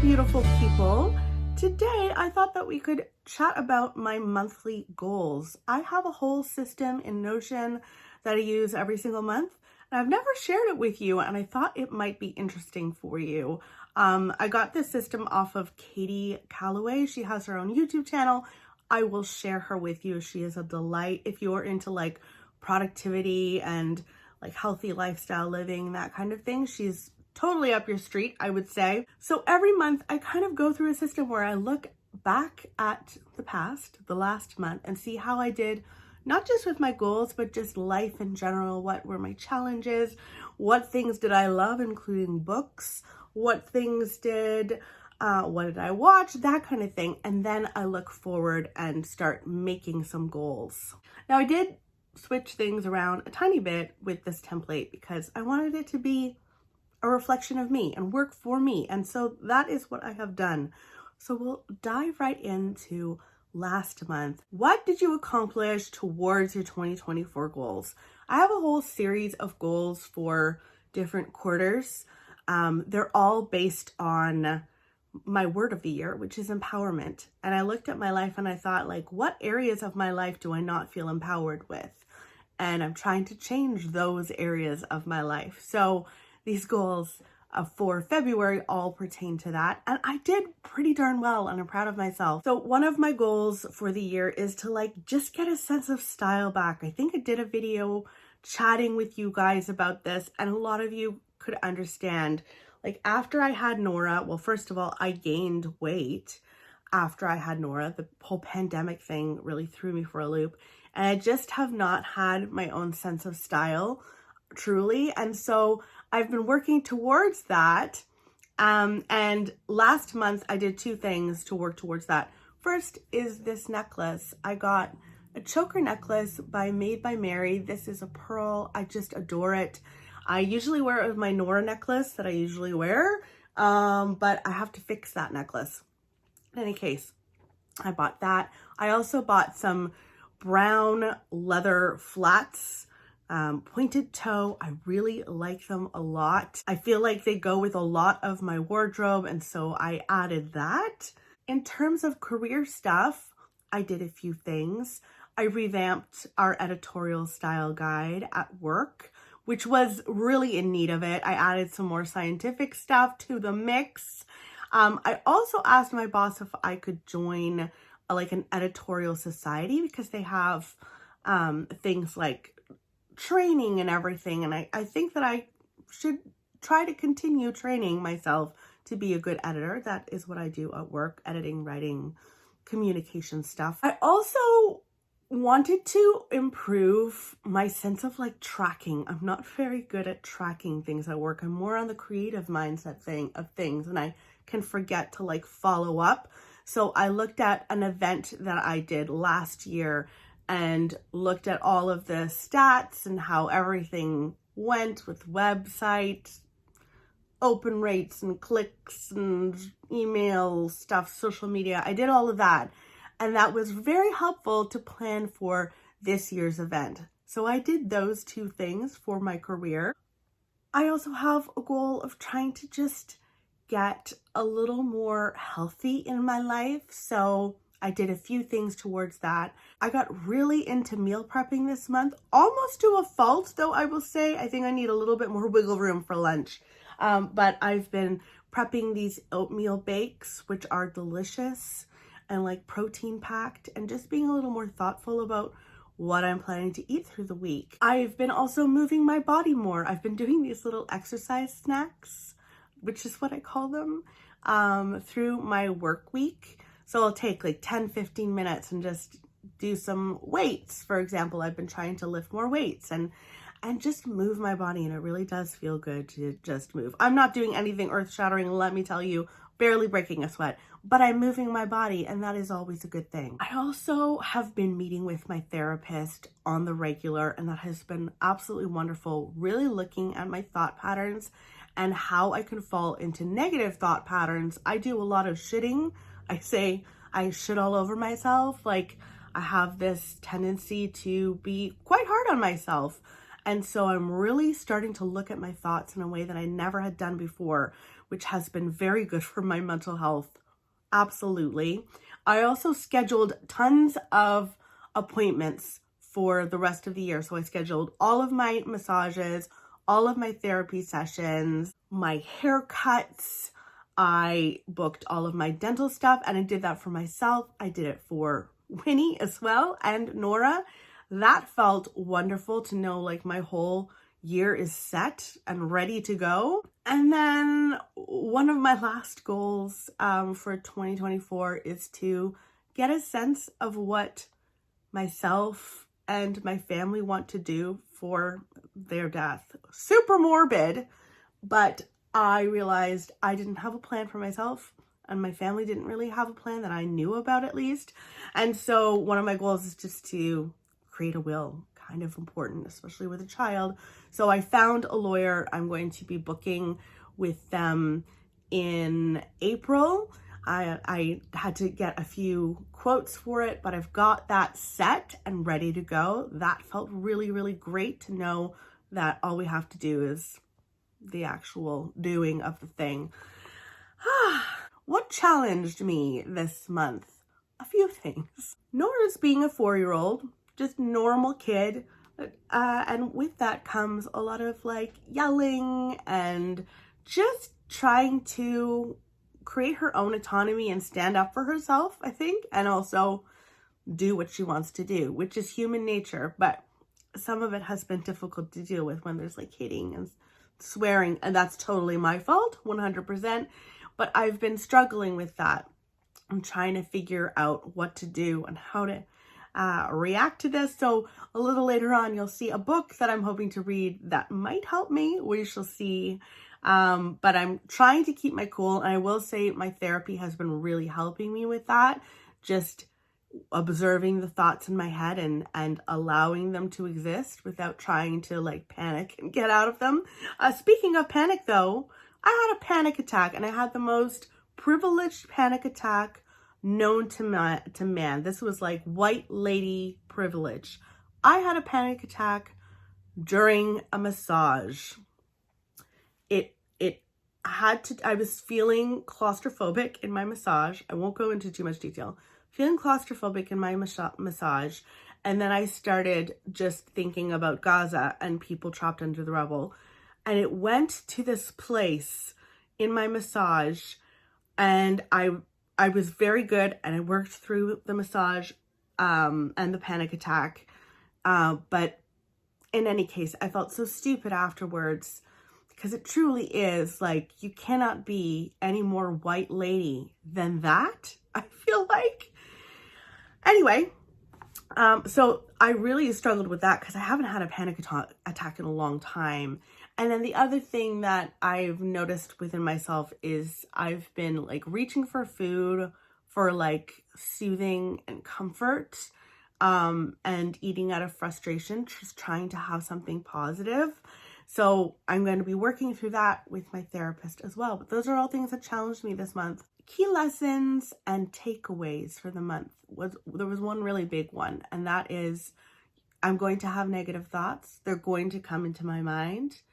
beautiful people. Today, I thought that we could chat about my monthly goals. I have a whole system in Notion that I use every single month, and I've never shared it with you, and I thought it might be interesting for you. I got this system off of Callaway. She has her own YouTube channel. I will share her with you. She is a delight. If you're into like productivity and like healthy lifestyle living, that kind of thing, she's totally up your street, I would say. So every month I kind of go through a system where I look back at the past, the last month, and see how I did, not just with my goals, but just life in general. What were my challenges? What things did I love, including books? What things what did I watch? That kind of thing. And then I look forward and start making some goals. Now I did switch things around a tiny bit with this template because I wanted it to be a reflection of me and work for me. And so that is what I have done. So we'll dive right into last month. What did you accomplish towards your 2024 goals? I have a whole series of goals for different quarters. They're all based on my word of the year, which is empowerment. And I looked at my life and I thought, like, what areas of my life do I not feel empowered with? And I'm trying to change those areas of my life. So these goals for February all pertain to that. And I did pretty darn well and I'm proud of myself. So one of my goals for the year is to like just get a sense of style back. I think I did a video chatting with you guys about this and a lot of you could understand. Like after I had Nora, well, first of all, I gained weight after I had Nora. The whole pandemic thing really threw me for a loop. And I just have not had my own sense of style, truly. And so I've been working towards that. And last month I did two things to work towards that. First is this necklace. I got a choker necklace made by Mary. This is a pearl. I just adore it. I usually wear it with my Nora necklace that I usually wear, but I have to fix that necklace. In any case, I bought that. I also bought some brown leather flats, pointed toe. I really like them a lot. I feel like they go with a lot of my wardrobe, and so I added that. In terms of career stuff, I did a few things. I revamped our editorial style guide at work, which was really in need of it. I added some more scientific stuff to the mix. I also asked my boss if I could join like an editorial society because they have things like training and everything. And I think that I should try to continue training myself to be a good editor. That is what I do at work: editing, writing, communication stuff. I also wanted to improve my sense of like tracking. I'm not very good at tracking things at work. I'm more on the creative mindset of things, and I can forget to like follow up. So I looked at an event that I did last year and looked at all of the stats and how everything went with website open rates and clicks and email stuff, social media. I did all of that. And that was very helpful to plan for this year's event. So I did those two things for my career. I also have a goal of trying to just get a little more healthy in my life. So I did a few things towards that. I got really into meal prepping this month, almost to a fault, though I will say I think I need a little bit more wiggle room for lunch. But I've been prepping these oatmeal bakes, which are delicious and like protein packed, and just being a little more thoughtful about what I'm planning to eat through the week. I've been also moving my body more. I've been doing these little exercise snacks, which is what I call them, through my work week. So I'll take like 10-15 minutes and just do some weights. For example, I've been trying to lift more weights and just move my body, and it really does feel good to just move. I'm not doing anything earth-shattering, let me tell you, barely breaking a sweat, but I'm moving my body, and that is always a good thing. I also have been meeting with my therapist on the regular, and that has been absolutely wonderful, really looking at my thought patterns and how I can fall into negative thought patterns. I do a lot of shitting. I say I shit all over myself. Like, I have this tendency to be quite hard on myself. And so I'm really starting to look at my thoughts in a way that I never had done before, which has been very good for my mental health. Absolutely. I also scheduled tons of appointments for the rest of the year. So I scheduled all of my massages, all of my therapy sessions, my haircuts. I booked all of my dental stuff, and I did that for myself. I did it for Winnie as well and Nora. That felt wonderful to know like my whole year is set and ready to go. And then one of my last goals for 2024 is to get a sense of what myself and my family want to do for their death. Super morbid, but I realized I didn't have a plan for myself, and my family didn't really have a plan that I knew about, at least. And so one of my goals is just to create a will. Kind of important, especially with a child. So I found a lawyer. I'm going to be booking with them in April. I had to get a few quotes for it, but I've got that set and ready to go. That felt really, really great to know that all we have to do is the actual doing of the thing. What challenged me this month? A few things. Nora's being a 4-year-old, just normal kid. And with that comes a lot of like yelling and just trying to create her own autonomy and stand up for herself, I think, and also do what she wants to do, which is human nature. But some of it has been difficult to deal with when there's like hitting and swearing, and that's totally my fault, 100%. But I've been struggling with that. I'm trying to figure out what to do and how to react to this. So a little later on, you'll see a book that I'm hoping to read that might help me. We shall see. But I'm trying to keep my cool. And I will say my therapy has been really helping me with that. Just observing the thoughts in my head and allowing them to exist without trying to like panic and get out of them. Speaking of panic though, I had a panic attack, and I had the most privileged panic attack known to man. This was like white lady privilege. I had a panic attack during a massage. I was feeling claustrophobic in my massage. I won't go into too much detail. Feeling claustrophobic in my massage. And then I started just thinking about Gaza and people trapped under the rubble. And it went to this place in my massage, and I was very good, and I worked through the massage and the panic attack. But in any case, I felt so stupid afterwards, because it truly is like, you cannot be any more white lady than that, I feel like. Anyway, so I really struggled with that because I haven't had a panic attack in a long time. And then the other thing that I've noticed within myself is I've been like reaching for food for like soothing and comfort, and eating out of frustration, just trying to have something positive. So I'm going to be working through that with my therapist as well. But those are all things that challenged me this month. Key lessons and takeaways for the month there was one really big one, and that is I'm going to have negative thoughts. They're going to come into my mind.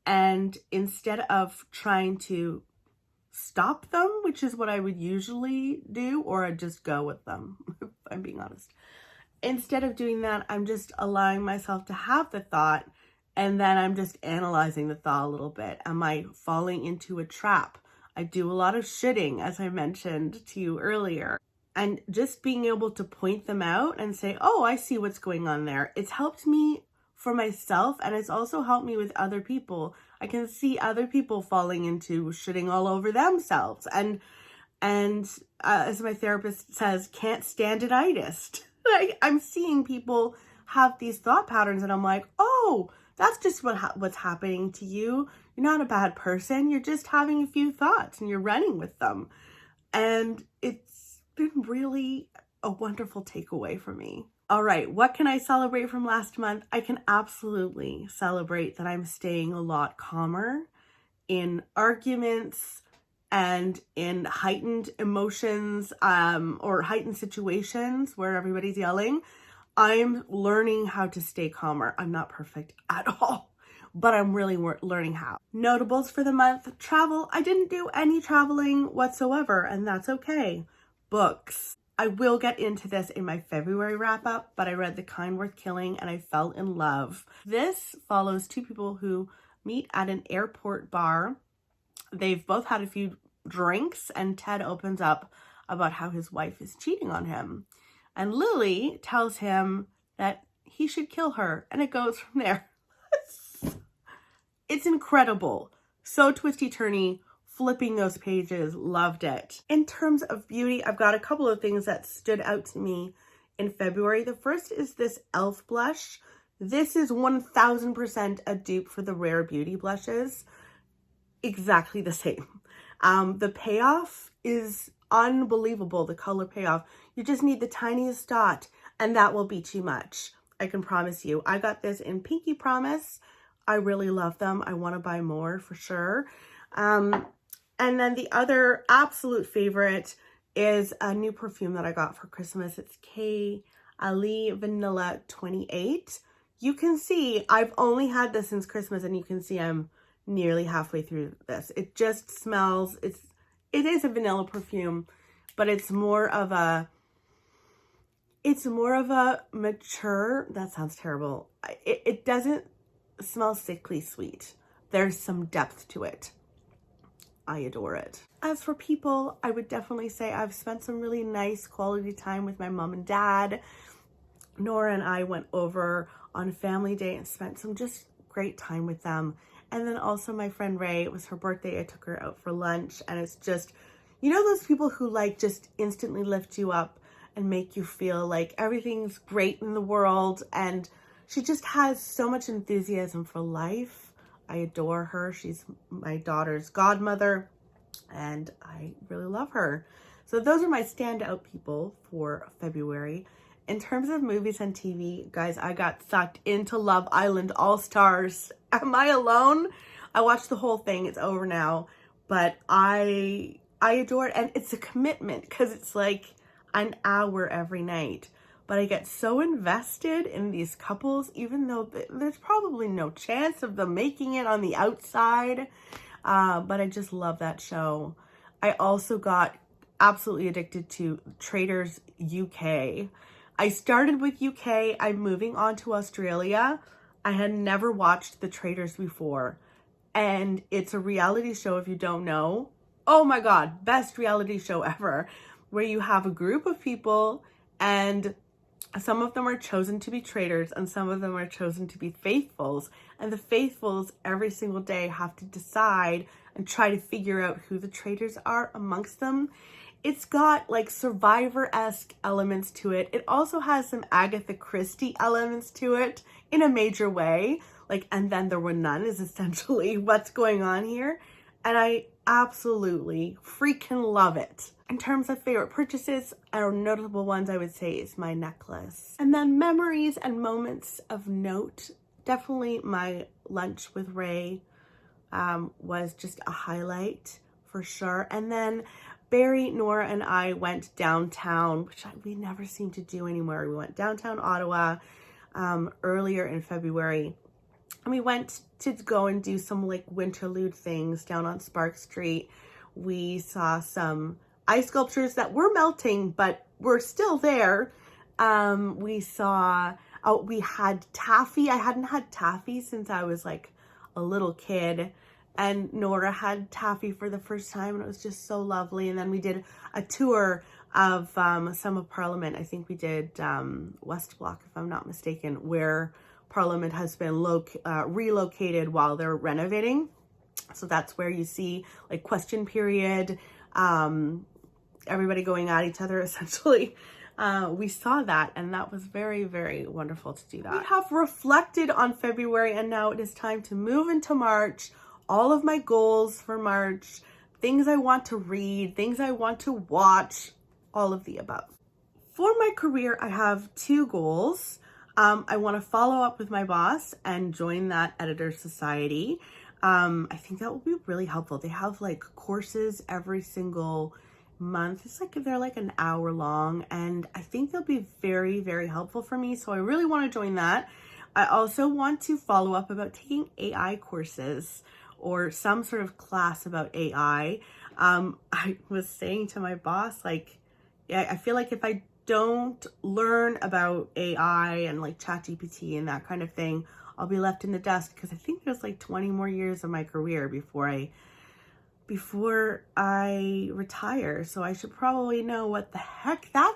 And instead of trying to stop them, which is what I would usually do, or I'd just go with them, if I'm being honest. Instead of doing that, I'm just allowing myself to have the thought, and then I'm just analyzing the thought a little bit. Am I falling into a trap? I do a lot of shitting, as I mentioned to you earlier. And just being able to point them out and say, oh, I see what's going on there. It's helped me for myself, and it's also helped me with other people. I can see other people falling into shitting all over themselves. And as my therapist says, can't stand it-itis. I'm seeing people have these thought patterns, and I'm like, oh, that's just what's happening to you. You're not a bad person. You're just having a few thoughts and you're running with them. And it's been really a wonderful takeaway for me. All right, what can I celebrate from last month? I can absolutely celebrate that I'm staying a lot calmer in arguments and in heightened emotions, or heightened situations where everybody's yelling. I'm learning how to stay calmer. I'm not perfect at all, but I'm really learning how. Notables for the month: travel. I didn't do any traveling whatsoever, and that's okay. Books. I will get into this in my February wrap up, but I read The Kind Worth Killing and I fell in love. This follows two people who meet at an airport bar. They've both had a few drinks and Ted opens up about how his wife is cheating on him. And Lily tells him that he should kill her, and it goes from there. It's incredible. So twisty-turny, flipping those pages, loved it. In terms of beauty, I've got a couple of things that stood out to me in February. The first is this e.l.f. blush. This is 1000% a dupe for the Rare Beauty blushes. Exactly the same. The payoff is unbelievable, the color payoff. You just need the tiniest dot and that will be too much. I can promise you. I got this in Pinky Promise. I really love them. I want to buy more for sure. And then the other absolute favorite is a new perfume that I got for Christmas. It's Kayali Vanilla 28. You can see I've only had this since Christmas, and you can see I'm nearly halfway through this. It just smells, it is a vanilla perfume, but it's more of a mature, that sounds terrible. It doesn't smell sickly sweet. There's some depth to it. I adore it. As for people, I would definitely say I've spent some really nice quality time with my mom and dad. Nora and I went over on family day and spent some just great time with them. And then also my friend Ray, it was her birthday. I took her out for lunch, and it's just, you know, those people who like just instantly lift you up and make you feel like everything's great in the world. And she just has so much enthusiasm for life. I adore her. She's my daughter's godmother, and I really love her. So those are my standout people for February. In terms of movies and TV, guys, I got sucked into Love Island All-Stars. Am I alone? I watched the whole thing. It's over now, but I adore it, and it's a commitment because it's like an hour every night. But I get so invested in these couples, even though there's probably no chance of them making it on the outside. But I just love that show. I also got absolutely addicted to Traitors UK. I started with UK. I'm moving on to Australia. I had never watched The Traitors before. And it's a reality show, if you don't know. Oh my God, best reality show ever. Where you have a group of people, and some of them are chosen to be traitors and some of them are chosen to be faithfuls. And the faithfuls every single day have to decide and try to figure out who the traitors are amongst them. It's got like Survivor-esque elements to it. It also has some Agatha Christie elements to it in a major way. Like, and then there were none is essentially what's going on here. And I absolutely freaking love it. In terms of favorite purchases, or notable ones, I would say is my necklace. And then memories and moments of note. Definitely my lunch with Ray was just a highlight for sure. And then Barry, Nora, and I went downtown, which we never seem to do anymore. We went downtown Ottawa earlier in February. And we went to go and do some like winterlude things down on Spark Street. We saw some ice sculptures that were melting, but were still there. We had taffy. I hadn't had taffy since I was like a little kid. And Nora had taffy for the first time, and it was just so lovely. And then we did a tour of some of Parliament. I think we did West Block, if I'm not mistaken, where Parliament has been relocated while they're renovating. So that's where you see like Question Period, everybody going at each other essentially. We saw that, and that was very, very wonderful to do that. We have reflected on February, and now it is time to move into March. All of my goals for March, things I want to read, things I want to watch, all of the above. For my career, I have two goals. I want to follow up with my boss and join that editor society. I think that will be really helpful. They have like courses every single month. It's like they're like an hour long, and I think they'll be very, very helpful for me. So I really want to join that. I also want to follow up about taking AI courses or some sort of class about AI. I was saying to my boss, like, yeah, I feel like if I don't learn about AI and like ChatGPT and that kind of thing, I'll be left in the dust, because I think there's like 20 more years of my career before I retire. So I should probably know what the heck that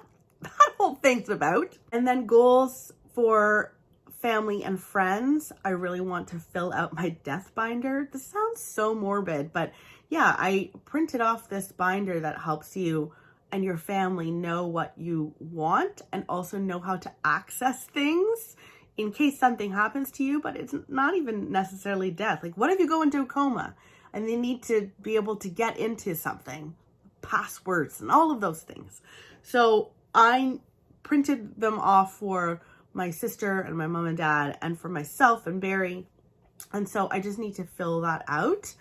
whole thing's about. And then goals for family and friends. I really want to fill out my death binder. This sounds so morbid, but yeah, I printed off this binder that helps you and your family know what you want and also know how to access things in case something happens to you, but it's not even necessarily death. Like, what if you go into a coma and they need to be able to get into something, passwords and all of those things. So I printed them off for my sister and my mom and dad and for myself and Barry. And so I just need to fill that out.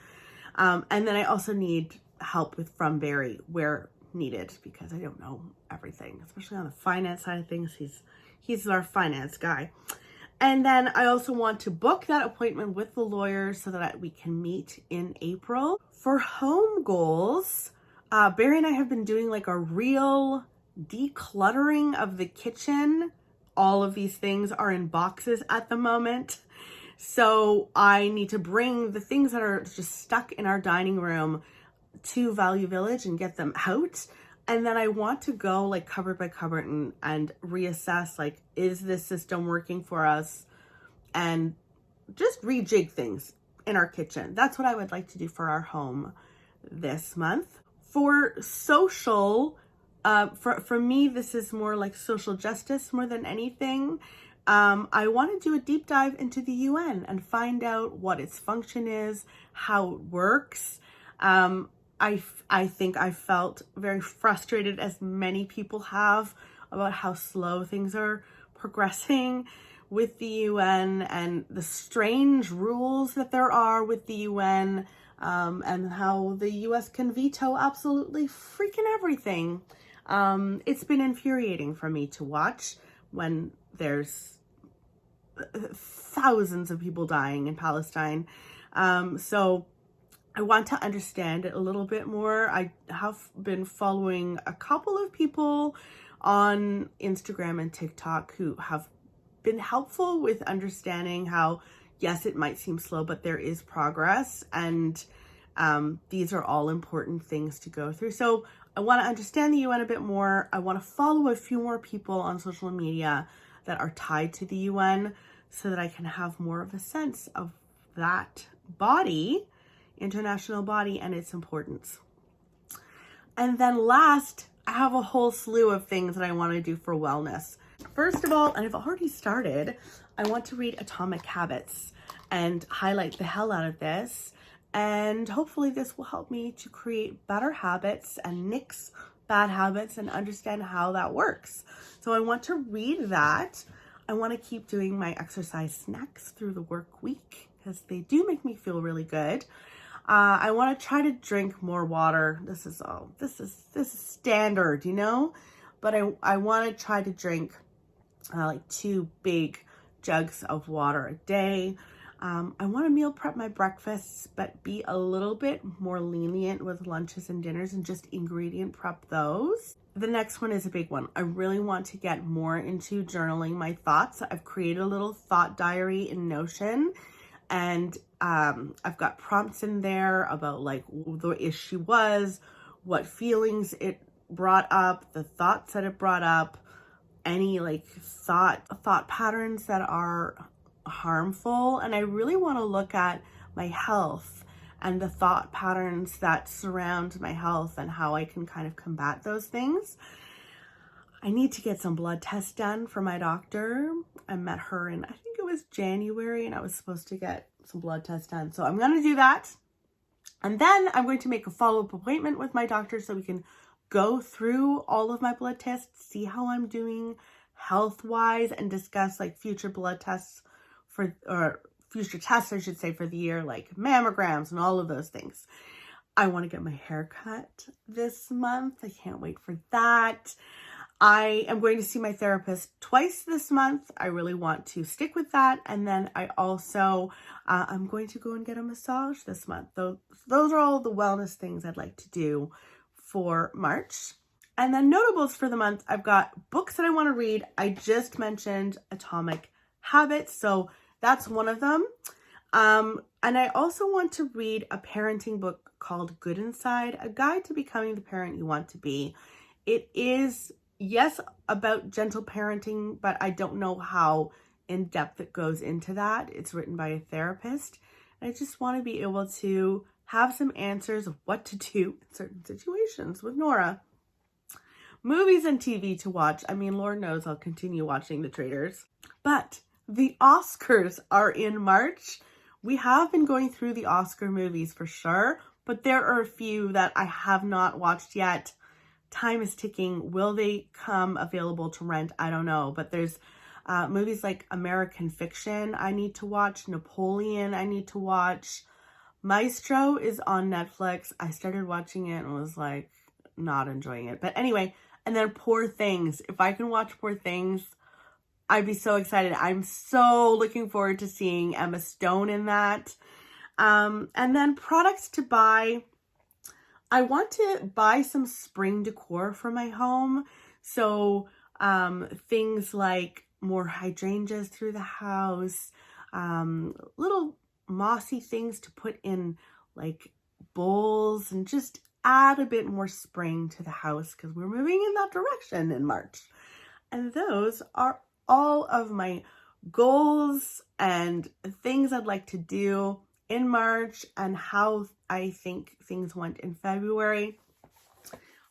And then I also need help from Barry where needed, because I don't know everything, especially on the finance side of things. He's our finance guy. And then I also want to book that appointment with the lawyer so that we can meet in April. For home goals, Barry and I have been doing like a real decluttering of the kitchen. All of these things are in boxes at the moment. So I need to bring the things that are just stuck in our dining room to Value Village and get them out. And then I want to go like cupboard by cupboard and reassess, like, is this system working for us? And just rejig things in our kitchen. That's what I would like to do for our home this month. For social, for me, this is more like social justice more than anything. I want to do a deep dive into the UN and find out what its function is, how it works. I think I felt very frustrated, as many people have, about how slow things are progressing with the UN and the strange rules that there are with the UN, and how the US can veto absolutely freaking everything. It's been infuriating for me to watch when there's thousands of people dying in Palestine. So I want to understand it a little bit more. I have been following a couple of people on Instagram and TikTok who have been helpful with understanding how, yes, it might seem slow, but there is progress. And these are all important things to go through. So I want to understand the UN a bit more. I want to follow a few more people on social media that are tied to the UN so that I can have more of a sense of that body, international body, and its importance. And then last, I have a whole slew of things that I want to do for wellness. First of all, and I've already started, I want to read Atomic Habits and highlight the hell out of this. And hopefully this will help me to create better habits and nix bad habits and understand how that works. So I want to read that. I want to keep doing my exercise snacks through the work week because they do make me feel really good. I want to try to drink more water. This is standard, you know, but I want to try to drink like 2 big jugs of water a day. I want to meal prep my breakfasts, but be a little bit more lenient with lunches and dinners and just ingredient prep those. The next one is a big one. I really want to get more into journaling my thoughts. I've created a little thought diary in Notion, and I've got prompts in there about like the issue was, what feelings it brought up, the thoughts that it brought up, any like thought patterns that are harmful. And I really want to look at my health and the thought patterns that surround my health and how I can kind of combat those things. I need to get some blood tests done for my doctor. I met her in, I think it was January, and I was supposed to get some blood tests done. So I'm going to do that. And then I'm going to make a follow-up appointment with my doctor so we can go through all of my blood tests, see how I'm doing health-wise, and discuss like future blood tests or future tests, I should say, for the year, like mammograms and all of those things. I want to get my hair cut this month. I can't wait for that. I am going to see my therapist twice this month. I really want to stick with that. And then I also, I'm going to go and get a massage this month. Those are all the wellness things I'd like to do for March. And then notables for the month, I've got books that I want to read. I just mentioned Atomic Habits, so that's one of them. And I also want to read a parenting book called Good Inside, A Guide to Becoming the Parent You Want to Be. It is, yes, about gentle parenting, but I don't know how in depth it goes into that. It's written by a therapist. And I just want to be able to have some answers of what to do in certain situations with Nora. Movies and TV to watch. I mean, Lord knows I'll continue watching the Traitors. But the Oscars are in March. We have been going through the Oscar movies for sure, but there are a few that I have not watched yet. Time is ticking. Will they come available to rent? I don't know. But there's movies like American Fiction I need to watch. Napoleon I need to watch. Maestro is on Netflix. I started watching it and was like not enjoying it. But anyway, and then Poor Things. If I can watch Poor Things, I'd be so excited. I'm so looking forward to seeing Emma Stone in that. And then products to buy. I want to buy some spring decor for my home. So things like more hydrangeas through the house, little mossy things to put in like bowls, and just add a bit more spring to the house because we're moving in that direction in March. And those are all of my goals and things I'd like to do in March and how I think things went in February.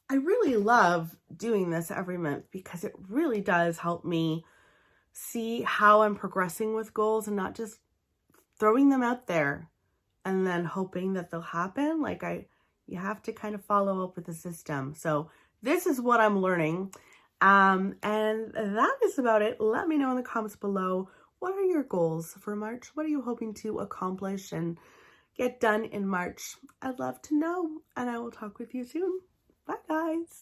I really love doing this every month because it really does help me see how I'm progressing with goals and not just throwing them out there and then hoping that they'll happen. You have to kind of follow up with the system. So this is what I'm learning. And that is about it. Let me know in the comments below, what are your goals for March? What are you hoping to accomplish and get done in March? I'd love to know, and I will talk with you soon. Bye, guys.